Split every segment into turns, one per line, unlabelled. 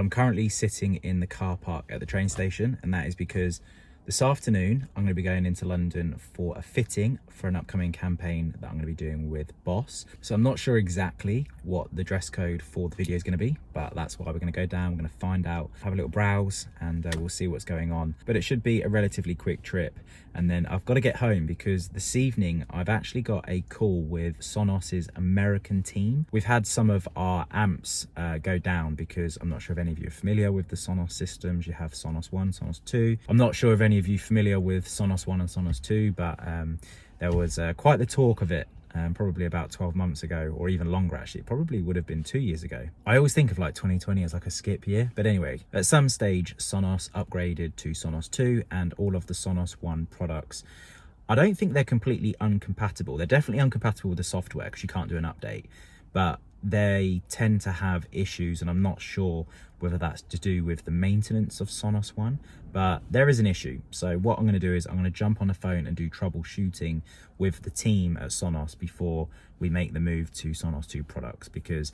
I'm currently sitting in the car park at the train station, and that is because this afternoon I'm going to be going into London for a fitting for an upcoming campaign that I'm going to be doing with Boss. So I'm not sure exactly what the dress code for the video is going to be, but that's why we're going to go down. We're going to find out, have a little browse, and we'll see what's going on. But it should be a relatively quick trip. And then I've got to get home because this evening I've actually got a call with Sonos's American team. We've had some of our amps go down because I'm not sure if any of you are familiar with the Sonos systems. You have Sonos 1, Sonos 2. I'm not sure if any of you are familiar with Sonos 1 and Sonos 2, but there was quite the talk of it probably about 12 months ago, or even longer actually. It probably would have been 2 years ago. I always think of like 2020 as like a skip year, but anyway, at some stage Sonos upgraded to Sonos 2, and all of the Sonos 1 products, I don't think they're completely uncompatible. They're definitely uncompatible with the software because you can't do an update, but they tend to have issues, and I'm not sure whether that's to do with the maintenance of Sonos 1, but there is an issue. So what I'm going to do is I'm going to jump on the phone and do troubleshooting with the team at Sonos before we make the move to Sonos 2 products, because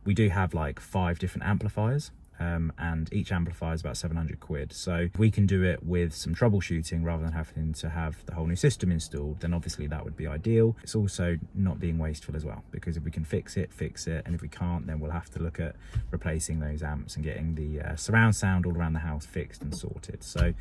we do have like 5 different amplifiers, and each amplifier is about 700 quid. So if we can do it with some troubleshooting rather than having to have the whole new system installed, then obviously that would be ideal. It's also not being wasteful as well, because if we can fix it, and if we can't, then we'll have to look at replacing those amps and getting the surround sound all around the house fixed and sorted. So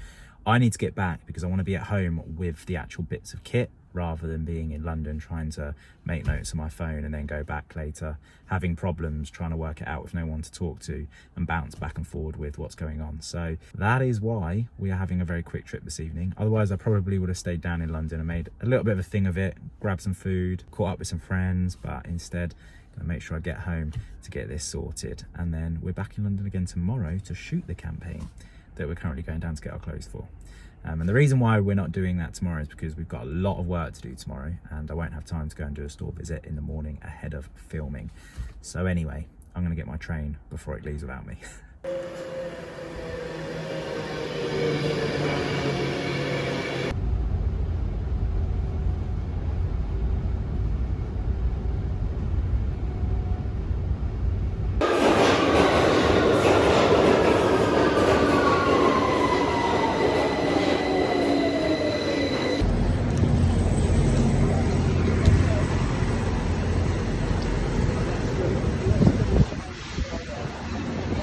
I need to get back because I want to be at home with the actual bits of kit, rather than being in London trying to make notes on my phone and then go back later having problems trying to work it out with no one to talk to and bounce back and forward with what's going on. So that is why we are having a very quick trip this evening. Otherwise I probably would have stayed down in London and made a little bit of a thing of it, grabbed some food, caught up with some friends, but instead I'm gonna make sure I get home to get this sorted, and then we're back in London again tomorrow to shoot the campaign that we're currently going down to get our clothes for. And the reason why we're not doing that tomorrow is because we've got a lot of work to do tomorrow, and I won't have time to go and do a store visit in the morning ahead of filming. So anyway, I'm gonna get my train before it leaves without me.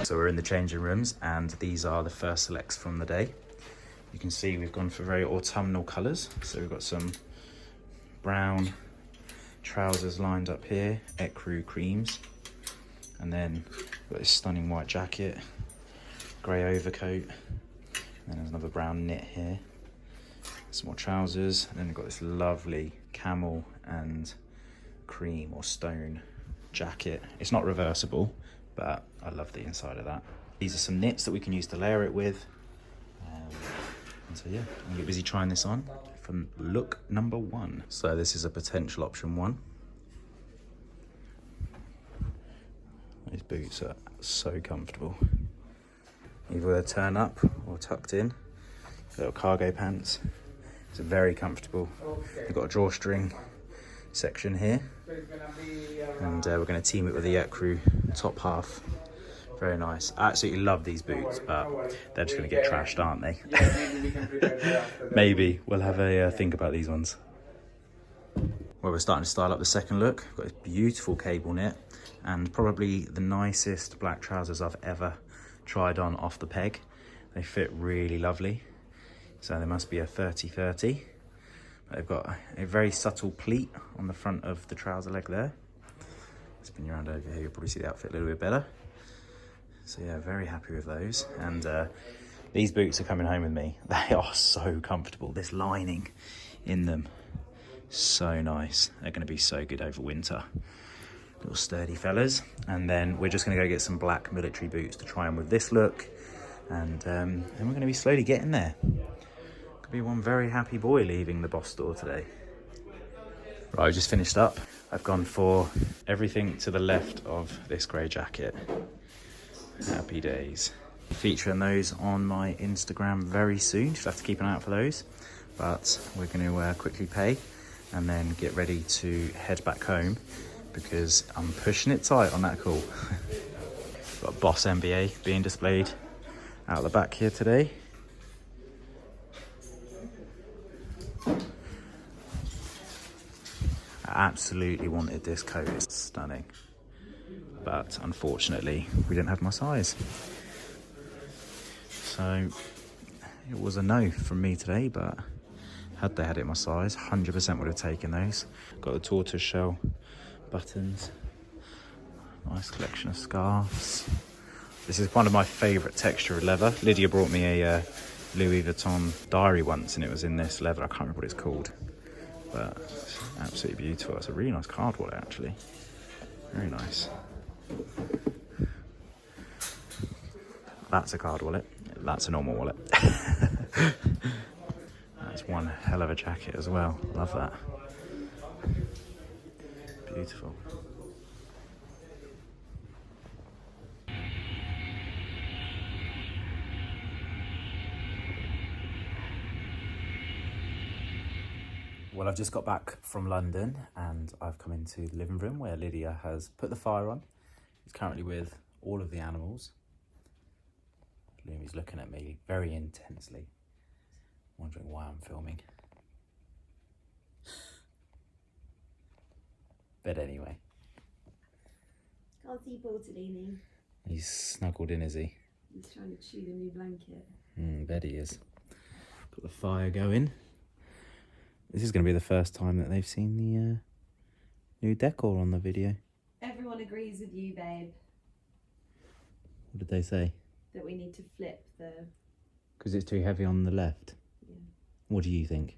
So we're in the changing rooms, and these are the first selects from the day. You can see we've gone for very autumnal colours. So we've got some brown trousers lined up here, ecru creams, and then we've got this stunning white jacket, grey overcoat, and then there's another brown knit here, some more trousers, and then we've got this lovely camel and cream or stone jacket. It's not reversible, but I love the inside of that. These are some knits that we can use to layer it with. And so yeah, I'm gonna get busy trying this on from look number 1. So this is a potential option 1. These boots are so comfortable. Either turn up or tucked in. Little cargo pants. It's very comfortable. We've got a drawstring section here, and we're going to team it with the ecru top half. Very nice. I absolutely love these boots, but they're just going to get trashed, aren't they? Maybe we'll have a think about these ones. Well, we're starting to style up the second look. We've got this beautiful cable knit and probably the nicest black trousers I've ever tried on off the peg. They fit really lovely. So they must be a 30-30. They've got a very subtle pleat on the front of the trouser leg there. Spin you around over here, you'll probably see the outfit a little bit better. So yeah, very happy with those. And these boots are coming home with me. They are so comfortable. This lining in them, so nice. They're gonna be so good over winter. Little sturdy fellas. And then we're just gonna go get some black military boots to try on with this look. And then we're gonna be slowly getting there. Be one very happy boy leaving the Boss store today. Right, I just finished up. I've gone for everything to the left of this grey jacket. Happy days. Featuring those on my Instagram very soon. Just have to keep an eye out for those. But we're going to quickly pay and then get ready to head back home because I'm pushing it tight on that call. Got a Boss MBA being displayed out the back here today. I absolutely wanted this coat, it's stunning. But unfortunately, we didn't have my size. So it was a no from me today, but had they had it my size, 100% would have taken those. Got the tortoise shell buttons. Nice collection of scarves. This is one of my favourite texture of leather. Lydia brought me a Louis Vuitton diary once and it was in this leather. I can't remember what it's called, but it's absolutely beautiful. It's a really nice card wallet actually. Very nice. That's a card wallet. That's a normal wallet. That's one hell of a jacket as well. Love that. Beautiful. Well, I've just got back from London and I've come into the living room where Lydia has put the fire on. She's currently with all of the animals. Lumi's looking at me very intensely, wondering why I'm filming. But anyway.
Can't see Bortolini.
He's snuggled in, is he?
He's trying to chew the new blanket.
Bet he is. Got the fire going. This is going to be the first time that they've seen the new decor on the video.
Everyone agrees with you, babe.
What did they say?
That we need to flip the...
Because it's too heavy on the left.
Yeah.
What do you think?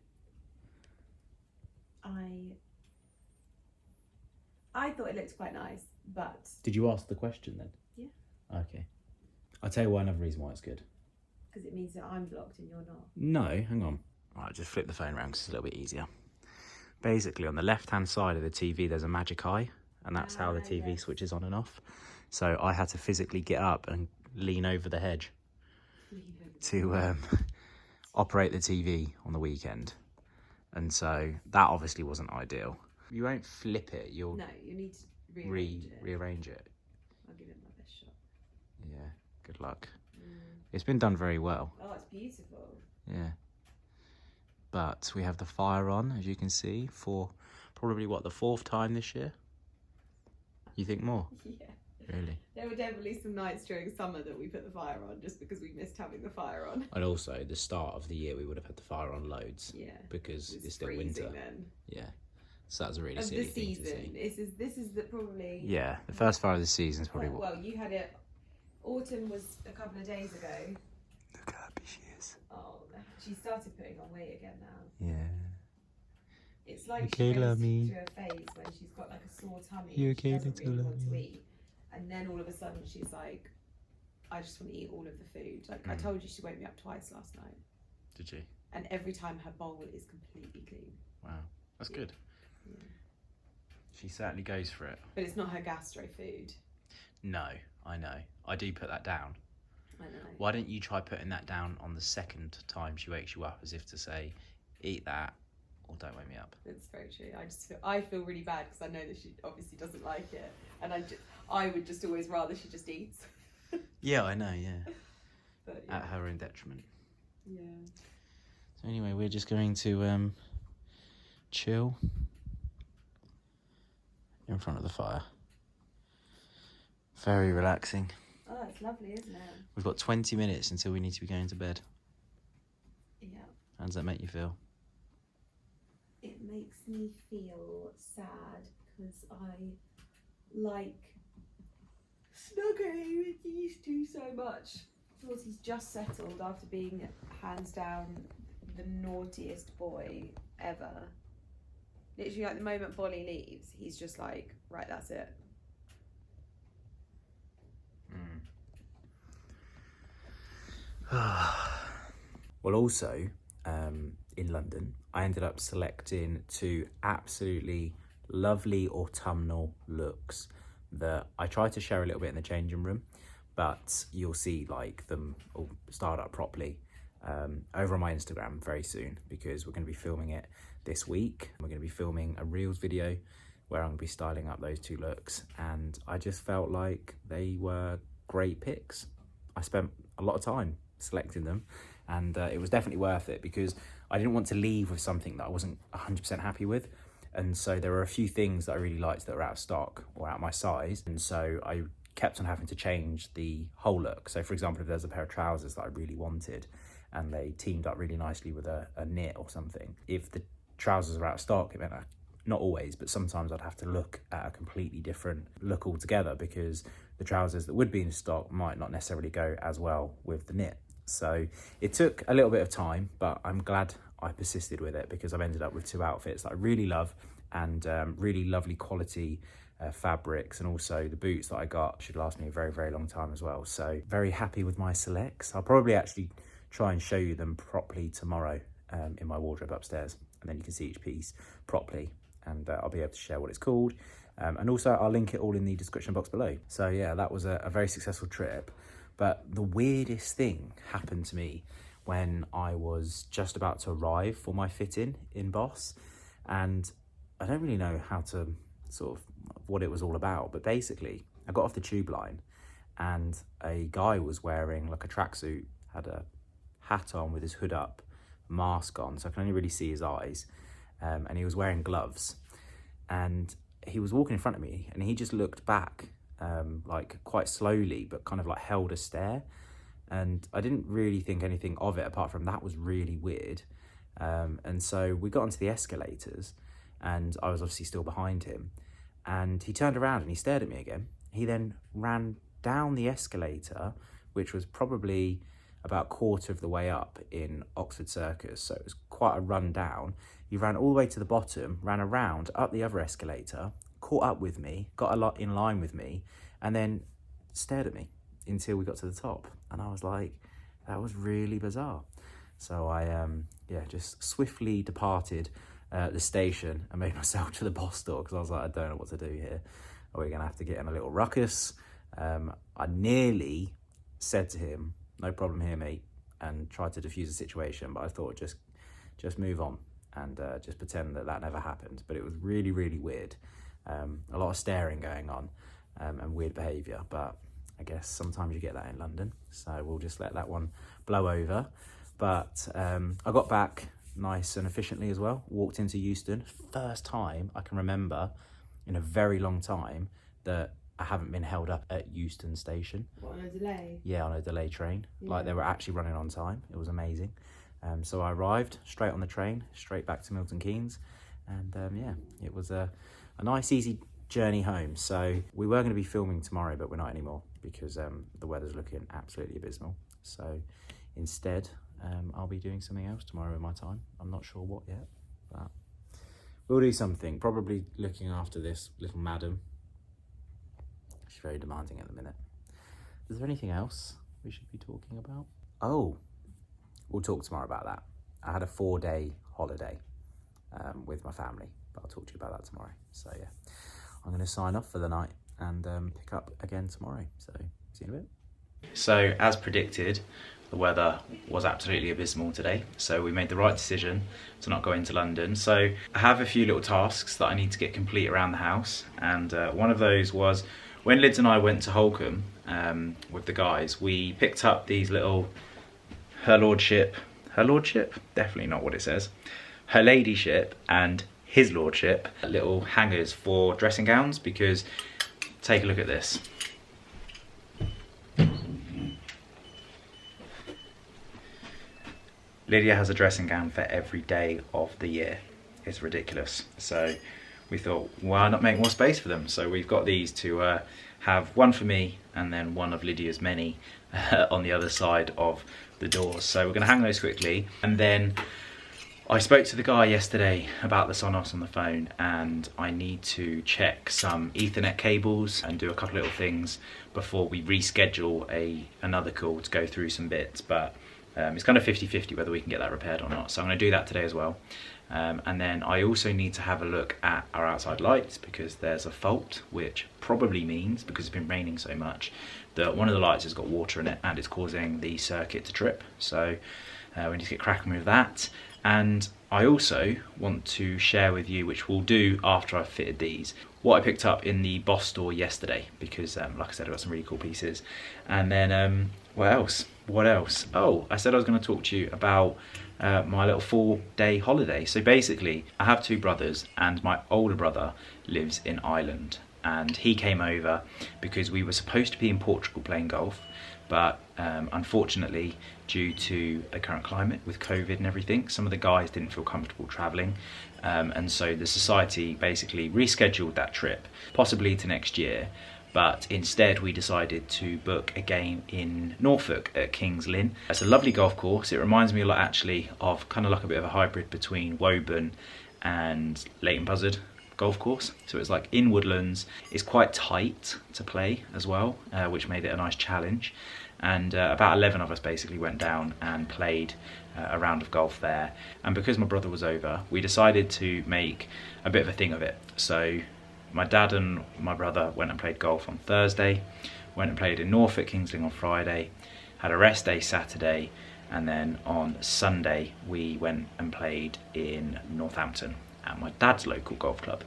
I thought it looked quite nice, but...
Did you ask the question then?
Yeah.
Okay. I'll tell you why, another reason why it's good.
Because it means that I'm blocked and you're not.
No, hang on. Right, just flip the phone around because it's a little bit easier. Basically, on the left-hand side of the TV, there's a magic eye, and that's how the TV switches on and off. So I had to physically get up and lean over the hedge to operate the TV on the weekend. And so that obviously wasn't ideal. You won't flip it, you'll...
No, you need to
rearrange it.
I'll give it my best shot.
Yeah, good luck. It's been done very well.
Oh, it's beautiful.
Yeah. But we have the fire on, as you can see, for probably, what, the 4th time this year? You think more?
Yeah.
Really?
There were definitely some nights during summer that we put the fire on just because we missed having the fire on.
And also, the start of the year, we would have had the fire on loads.
Yeah.
Because it's still winter.
Then.
Yeah. So that's a really silly thing to see.
This is the probably...
Yeah, the first fire of the season is probably
Well, you had it... Autumn was a couple of days ago.
Look how happy she is.
Oh, she started putting on weight again now.
Yeah.
It's like
okay,
she goes
Lummy.
through a phase when she's got like a sore tummy.
You
and
okay,
she doesn't
little
really want to
Lummy?
eat. And then all of a sudden she's like, I just want to eat all of the food. Like I told you, she woke me up twice last night.
Did you?
And every time her bowl is completely clean.
Wow, that's good.
Yeah.
She certainly goes for it.
But it's not her gastro food.
No, I know. I do put that down.
I know.
Why don't you try putting that down on the second time she wakes you up, as if to say, eat that or don't wake me up?
It's very true. I feel really bad because I know that she obviously doesn't like it, and I would just always rather she just eats.
Yeah, I know. Yeah,
but, yeah.
At her own detriment.
Yeah.
So anyway, we're just going to chill in front of the fire. Very relaxing.
Oh, it's lovely, isn't it?
We've got 20 minutes until we need to be going to bed.
Yeah.
How does that make you feel?
It makes me feel sad because I like snuggling with these two so much. Because he's just settled after being hands down the naughtiest boy ever. Literally, like the moment Bolly leaves, he's just like, right, that's it.
Well, also, in London, I ended up selecting 2 absolutely lovely autumnal looks that I tried to share a little bit in the changing room, but you'll see like them all start up properly over on my Instagram very soon, because we're going to be filming it this week. We're going to be filming a Reels video where I'm going to be styling up those 2 looks, and I just felt like they were great picks. I spent a lot of time selecting them, and it was definitely worth it because I didn't want to leave with something that I wasn't 100% happy with. And so there were a few things that I really liked that were out of stock or out of my size, and so I kept on having to change the whole look. So for example, if there's a pair of trousers that I really wanted and they teamed up really nicely with a knit or something, if the trousers are out of stock, it meant not always, but sometimes I'd have to look at a completely different look altogether because the trousers that would be in stock might not necessarily go as well with the knit. So it took a little bit of time, but I'm glad I persisted with it because I've ended up with 2 outfits that I really love and really lovely quality fabrics, and also the boots that I got should last me a very, very long time as well. So very happy with my selects. I'll probably actually try and show you them properly tomorrow in my wardrobe upstairs, and then you can see each piece properly, and I'll be able to share what it's called. And also I'll link it all in the description box below. So yeah, that was a very successful trip. But the weirdest thing happened to me when I was just about to arrive for my fit-in in Boss, and I don't really know how to sort of what it was all about, but basically I got off the tube line and a guy was wearing like a tracksuit, had a hat on with his hood up, mask on, so I can only really see his eyes, and he was wearing gloves, and he was walking in front of me and he just looked back like quite slowly, but kind of like held a stare, and I didn't really think anything of it apart from that was really weird. And so we got onto the escalators and I was obviously still behind him, and he turned around and he stared at me again. He then ran down the escalator, which was probably about a quarter of the way up in Oxford Circus, so it was quite a run down. He ran all the way to the bottom, ran around up the other escalator, caught up with me, got a lot in line with me, and then stared at me until we got to the top. And I was like, that was really bizarre. So I just swiftly departed the station and made myself to the Boss door because I was like, I don't know what to do here. Are we gonna have to get in a little ruckus? I nearly said to him, no problem here, mate, and tried to diffuse the situation, but I thought just move on and just pretend that never happened. But it was really, really weird. A lot of staring going on and weird behaviour, but I guess sometimes you get that in London, so we'll just let that one blow over. But I got back nice and efficiently as well, walked into Euston. First time I can remember in a very long time that I haven't been held up at Euston station.
What, on a delay?
Yeah, on a delay train.
Yeah.
Like they were actually running on time. It was amazing. So I arrived straight on the train, straight back to Milton Keynes, and yeah, it was a nice easy journey home. So we were going to be filming tomorrow, but we're not anymore because the weather's looking absolutely abysmal. So instead I'll be doing something else tomorrow in my time. I'm not sure what yet, but we'll do something. Probably looking after this little madam. She's very demanding at the minute. Is there anything else we should be talking about? Oh, we'll talk tomorrow about that. I had a 4-day holiday with my family, but I'll talk to you about that tomorrow. So yeah, I'm going to sign off for the night and pick up again tomorrow. So see you in a bit. So as predicted, the weather was absolutely abysmal today, so we made the right decision to not go into London. So I have a few little tasks that I need to get complete around the house, and one of those was when Lids and I went to Holcombe with the guys, we picked up these little her lordship, definitely not what it says, her ladyship and his lordship little hangers for dressing gowns, because take a look at this. Lydia has a dressing gown for every day of the year. It's ridiculous. So we thought, why not make more space for them? So we've got these to have one for me and then one of Lydia's many on the other side of the doors. So we're going to hang those quickly. And then I spoke to the guy yesterday about the Sonos on the phone, and I need to check some Ethernet cables and do a couple little things before we reschedule another call to go through some bits. But it's kind of 50-50 whether we can get that repaired or not. So I'm going to do that today as well. And then I also need to have a look at our outside lights because there's a fault, which probably means, because it's been raining so much, that one of the lights has got water in it and it's causing the circuit to trip. So we need to get cracking with that. And I also want to share with you, which we'll do after I've fitted these, what I picked up in the Boss store yesterday, because like I said, I got some really cool pieces. And then what else? Oh, I said I was going to talk to you about my little 4-day holiday. So basically, I have 2 brothers and my older brother lives in Ireland, and he came over because we were supposed to be in Portugal playing golf, but unfortunately, due to the current climate with COVID and everything, some of the guys didn't feel comfortable traveling, and so the society basically rescheduled that trip, possibly to next year. But instead we decided to book a game in Norfolk at Kings Lynn. It's a lovely golf course. It reminds me a lot actually of kind of like a bit of a hybrid between Woburn and Leighton Buzzard golf course. So it's like in woodlands. It's quite tight to play as well, which made it a nice challenge. And about 11 of us basically went down and played a round of golf there. And because my brother was over, we decided to make a bit of a thing of it. So my dad and my brother went and played golf on Thursday, went and played in Norfolk, Kings Lynn on Friday, had a rest day Saturday, and then on Sunday we went and played in Northampton at my dad's local golf club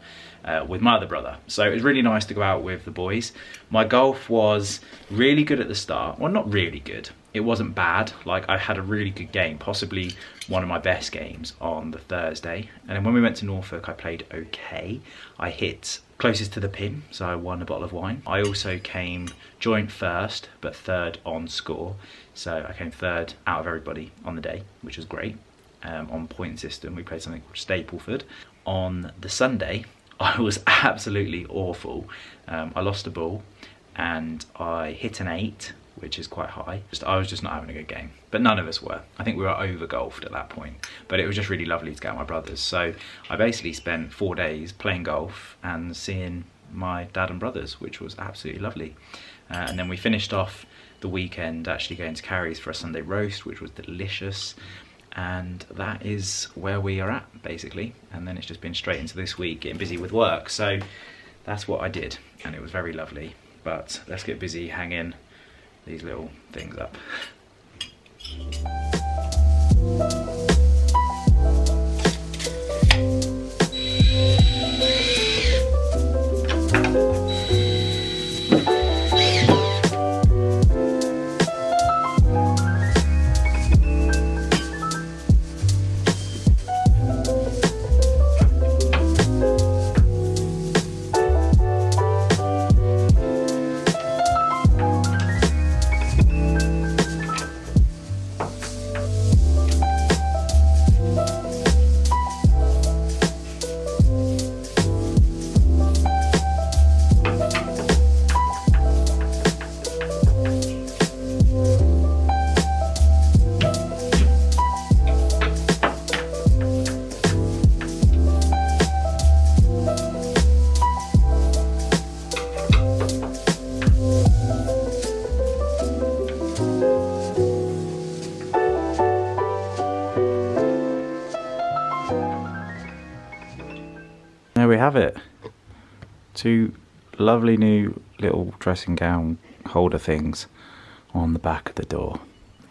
with my other brother. So it was really nice to go out with the boys. My golf was really good at the start. Well, not really good. It wasn't bad. Like, I had a really good game, possibly one of my best games on the Thursday. And then when we went to Norfolk, I played okay. I hit closest to the pin, so I won a bottle of wine. I also came joint first, but third on score. So I came third out of everybody on the day, which was great. On point system, we played something called Stapleford. On the Sunday, I was absolutely awful. I lost a ball and I hit an 8, which is quite high. I was just not having a good game, but none of us were. I think we were over golfed at that point, but it was just really lovely to get out with my brothers. So I basically spent 4 days playing golf and seeing my dad and brothers, which was absolutely lovely. And then we finished off the weekend actually going to Carrie's for a Sunday roast, which was delicious. And that is where we are at basically. And then it's just been straight into this week getting busy with work. So that's what I did, and it was very lovely. But let's get busy hanging these little things up. There we have it. 2 lovely new little dressing gown holder things on the back of the door.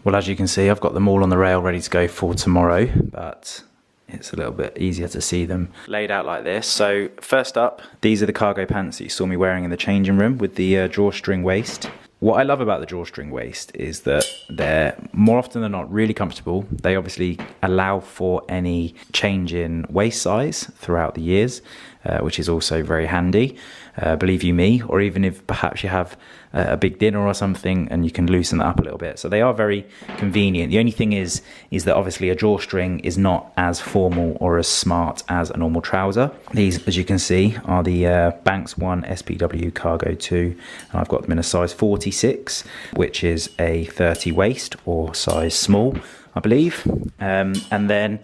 Well, as you can see, I've got them all on the rail ready to go for tomorrow, but it's a little bit easier to see them laid out like this. So first up, these are the cargo pants that you saw me wearing in the changing room with the drawstring waist. What I love about the drawstring waist is that they're more often than not really comfortable. They obviously allow for any change in waist size throughout the years, which is also very handy, believe you me, or even if perhaps you have a big dinner or something and you can loosen that up a little bit. So they are very convenient. The only thing is that obviously a drawstring is not as formal or as smart as a normal trouser. These, as you can see, are the Banks 1 SPW Cargo 2, and I've got them in a size 46, which is a 30 waist or size small, I believe. And then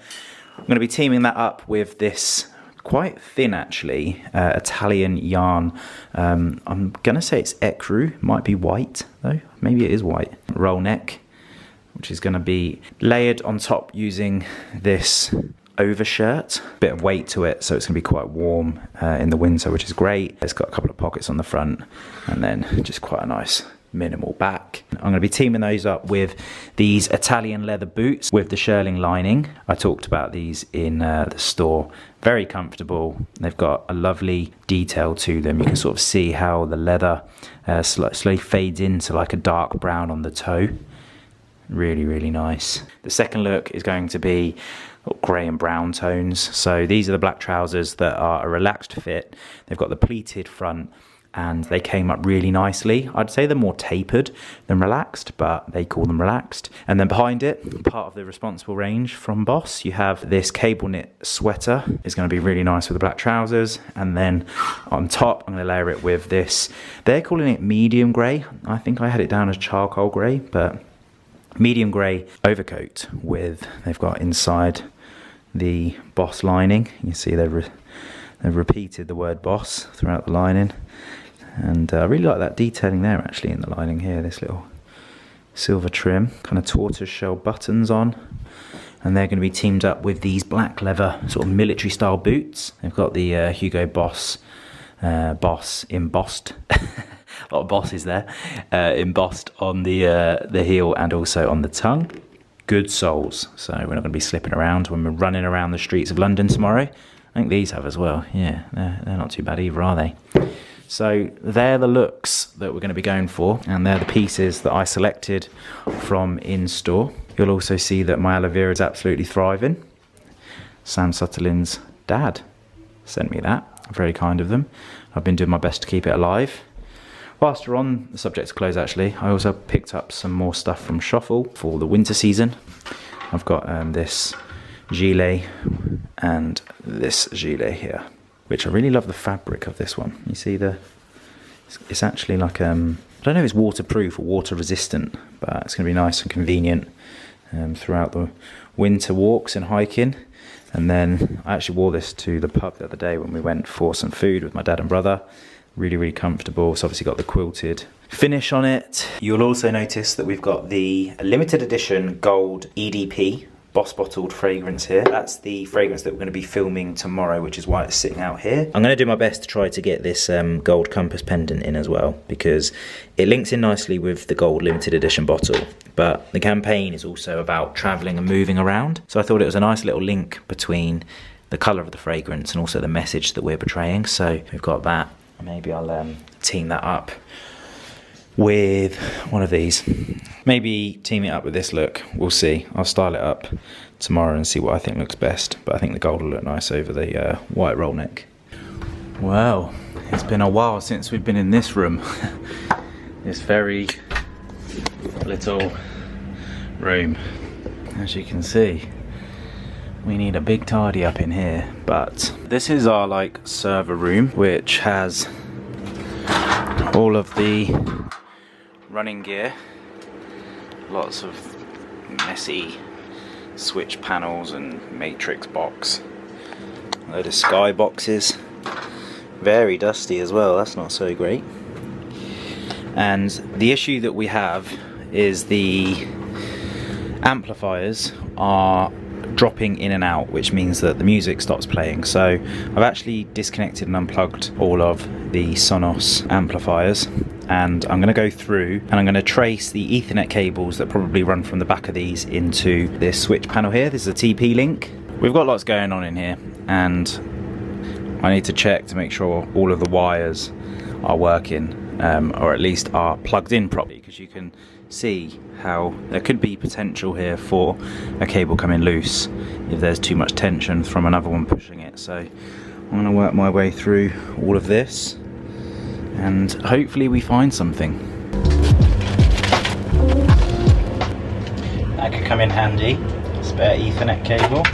I'm going to be teaming that up with this quite thin actually Italian yarn. I'm gonna say it's ecru, might be white though, maybe it is white, roll neck, which is going to be layered on top using this overshirt, bit of weight to it, so it's gonna be quite warm in the winter, which is great. It's got a couple of pockets on the front, and then just quite a nice minimal back. I'm going to be teaming those up with these Italian leather boots with the shearling lining. I talked about these in the store. Very comfortable. They've got a lovely detail to them. You can sort of see how the leather slowly fades into like a dark brown on the toe. Really, really nice. The second look is going to be grey and brown tones. So these are the black trousers that are a relaxed fit. They've got the pleated front, and they came up really nicely. I'd say they're more tapered than relaxed, but they call them relaxed. And then behind it, part of the responsible range from Boss, you have this cable knit sweater. It's going to be really nice with the black trousers. And then on top, I'm going to layer it with this. They're calling it medium grey. I think I had it down as charcoal grey, but medium grey overcoat with, they've got inside the Boss lining. You see they've repeated the word Boss throughout the lining. And I really like that detailing there actually in the lining here, this little silver trim, kind of tortoise shell buttons on. And they're going to be teamed up with these black leather sort of military style boots. They've got the Hugo Boss embossed, a lot of bosses there, embossed on the heel and also on the tongue. Good soles, so we're not going to be slipping around when we're running around the streets of London tomorrow. I think these have as well. Yeah, they're not too bad either, are they? So they're the looks that we're going to be going for, and they're the pieces that I selected from in-store. You'll also see that my aloe vera is absolutely thriving. Sam Sutherland's dad sent me that. Very kind of them. I've been doing my best to keep it alive. Whilst we're on the subject of clothes actually, I also picked up some more stuff from Shuffle for the winter season. I've got this gilet and this gilet here, which I really love the fabric of this one. You see it's actually like, I don't know if it's waterproof or water resistant, but it's going to be nice and convenient throughout the winter walks and hiking. And then I actually wore this to the pub the other day when we went for some food with my dad and brother. Really, really comfortable. It's obviously got the quilted finish on it. You'll also notice that we've got the limited edition gold EDP Boss bottled fragrance here. That's the fragrance that we're going to be filming tomorrow, which is why it's sitting out here. I'm going to do my best to try to get this gold compass pendant in as well, because it links in nicely with the gold limited edition bottle, but the campaign is also about traveling and moving around. So I thought it was a nice little link between the colour of the fragrance and also the message that we're portraying. So we've got that. Maybe I'll team that up with one of these. Maybe team it up with this look. We'll see. I'll style it up tomorrow and see what I think looks best. But I think the gold will look nice over the white roll neck. Well, it's been a while since we've been in this room. This very little room. As you can see, we need a big tidy up in here. But this is our like server room, which has all of the running gear, lots of messy switch panels and matrix box, a load of sky boxes, very dusty as well, that's not so great. And the issue that we have is the amplifiers are dropping in and out, which means that the music stops playing. So I've actually disconnected and unplugged all of the Sonos amplifiers, and I'm going to go through and I'm going to trace the Ethernet cables that probably run from the back of these into this switch panel here. This is a TP link. We've got lots going on in here, and I need to check to make sure all of the wires are working, or at least are plugged in properly, because you can see how there could be potential here for a cable coming loose if there's too much tension from another one pushing it. So I'm going to work my way through all of this and hopefully we find something. That could come in handy, spare Ethernet cable.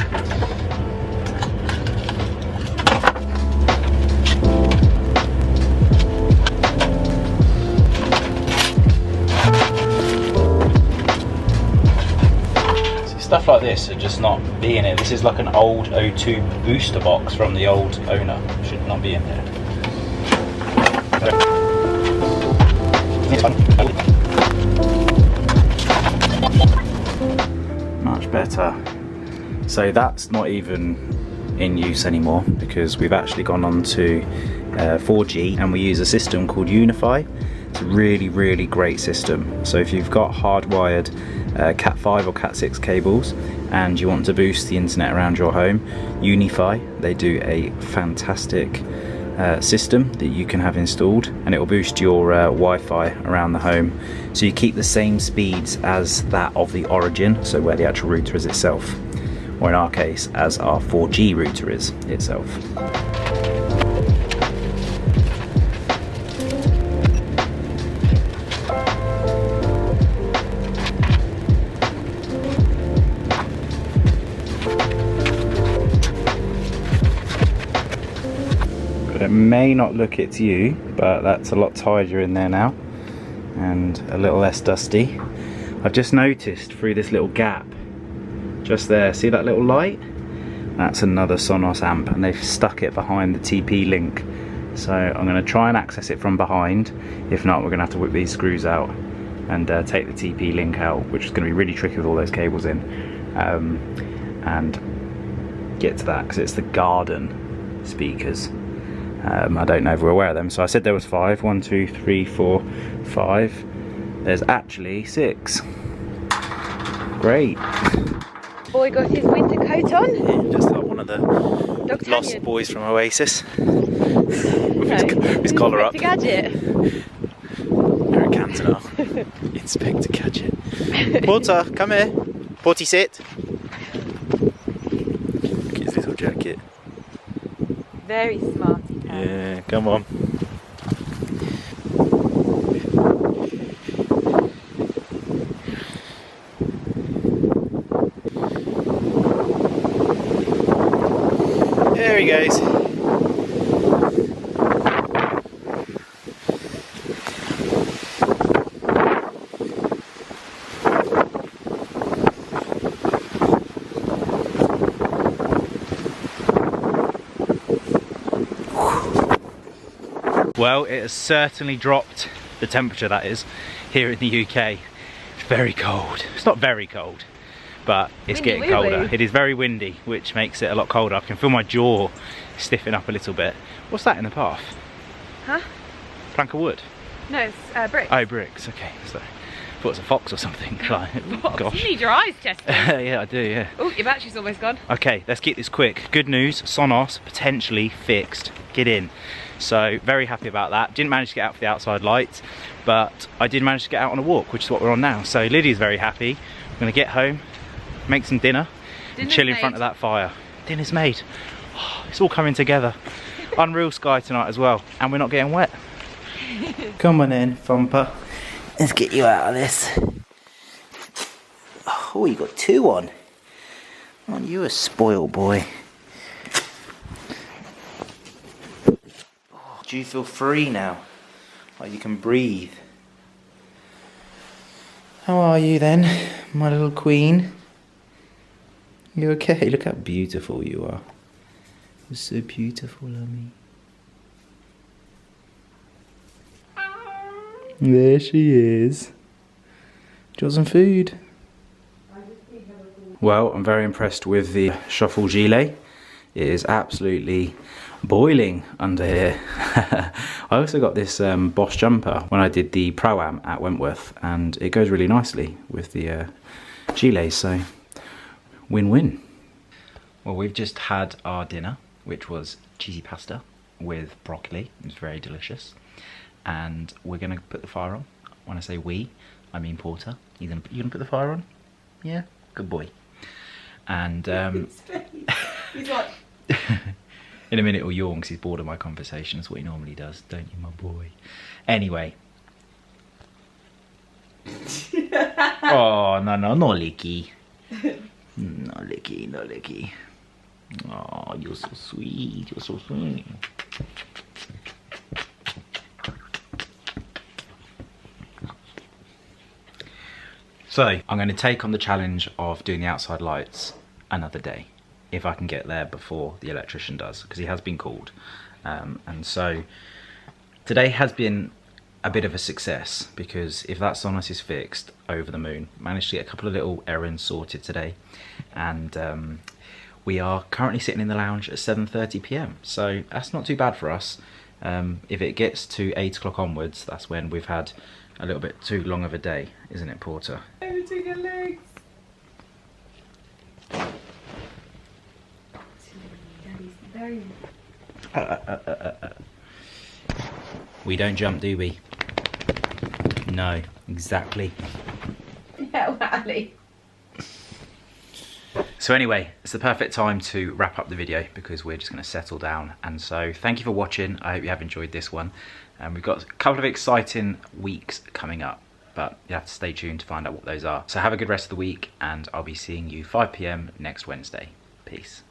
Stuff like this should just not be in it. This is like an old O2 booster box from the old owner. Should not be in there. Much better. So that's not even in use anymore because we've actually gone on to 4G and we use a system called Unify. It's a really great system. So if you've got hardwired Cat 5 or Cat 6 cables and you want to boost the internet around your home, Unify, they do a fantastic system that you can have installed, and it will boost your Wi-Fi around the home, so you keep the same speeds as that of the origin, so where the actual router is itself, or in our case as our 4G router is itself. It may not look it to you, but that's a lot tidier in there now and a little less dusty. I've just noticed through this little gap just there, see that little light? That's another Sonos amp, and they've stuck it behind the TP link. So I'm going to try and access it from behind. If not, we're going to have to whip these screws out and take the TP link out, which is going to be really tricky with all those cables in, and get to that because it's the garden speakers. I don't know if we're aware of them. So I said there was 5. 1, 2, 3, 4, 5. There's actually 6. Great.
Boy got his winter coat on.
Yeah, just like one of the lost boys from Oasis. With his collar up.
Gadget.
Here at Cantonal. Inspector Gadget. Porter, come here. Porty, sit. Look at his little jacket.
Very smart.
Yeah, come on. There he goes. Well, it has certainly dropped the temperature, that is, here in the UK. It's very cold. It's not very cold, but it's getting colder. It is very windy, which makes it a lot colder. I can feel my jaw stiffen up a little bit. What's that in the path?
Huh?
Plank of wood?
No, it's bricks.
Oh, bricks, okay. So, I thought it was a fox or something. Like,
Fox?
gosh.
You need your eyes tested.
Yeah, I do, yeah.
Oh, your battery's almost gone.
Okay, let's keep this quick. Good news, Sonos potentially fixed. Get in. So very happy about that. Didn't manage to get out for the outside lights, but I did manage to get out on a walk, which is what we're on now. So Lydia's very happy. I'm gonna get home, make some dinner, and chill in front of that fire. Dinner's made. Oh, it's all coming together. Unreal sky tonight as well, and we're not getting wet. Come on in, Thumper. Let's get you out of this. Oh, you got 2 on. Aren't you a spoiled boy? Do you feel free now? Like you can breathe? How are you then, my little queen? You okay? Look how beautiful you are. You're so beautiful, Lummy. There she is. Do you want some food? Well, I'm very impressed with the Shuffle Gilet. It is absolutely boiling under here. I also got this Bosch jumper when I did the Pro-Am at Wentworth, and it goes really nicely with the Gilets, so win-win. Well, we've just had our dinner, which was cheesy pasta with broccoli. It was very delicious. And we're gonna put the fire on. When I say we, I mean Porter. You gonna put the fire on? Yeah? Good boy. And
he's like
in a minute he'll yawn because he's bored of my conversation. That's what he normally does, don't you, my boy? Anyway. Oh, no, not licky. Not licky. Oh, you're so sweet, you're so sweet. So, I'm going to take on the challenge of doing the outside lights another day, if I can get there before the electrician does, because he has been called. And so, today has been a bit of a success, because if that Sonos is fixed, over the moon. Managed to get a couple of little errands sorted today, and we are currently sitting in the lounge at 7:30 p.m. So that's not too bad for us. If it gets to 8 o'clock onwards, that's when we've had a little bit too long of a day, isn't it, Porter?
Between your legs. Daddy's very...
We don't jump, do we? No, exactly.
Yeah, well, Ali.
So anyway, it's the perfect time to wrap up the video because we're just going to settle down. And so thank you for watching. I hope you have enjoyed this one. We've got a couple of exciting weeks coming up, but you have to stay tuned to find out what those are. So have a good rest of the week, and I'll be seeing you 5 p.m. next Wednesday. Peace.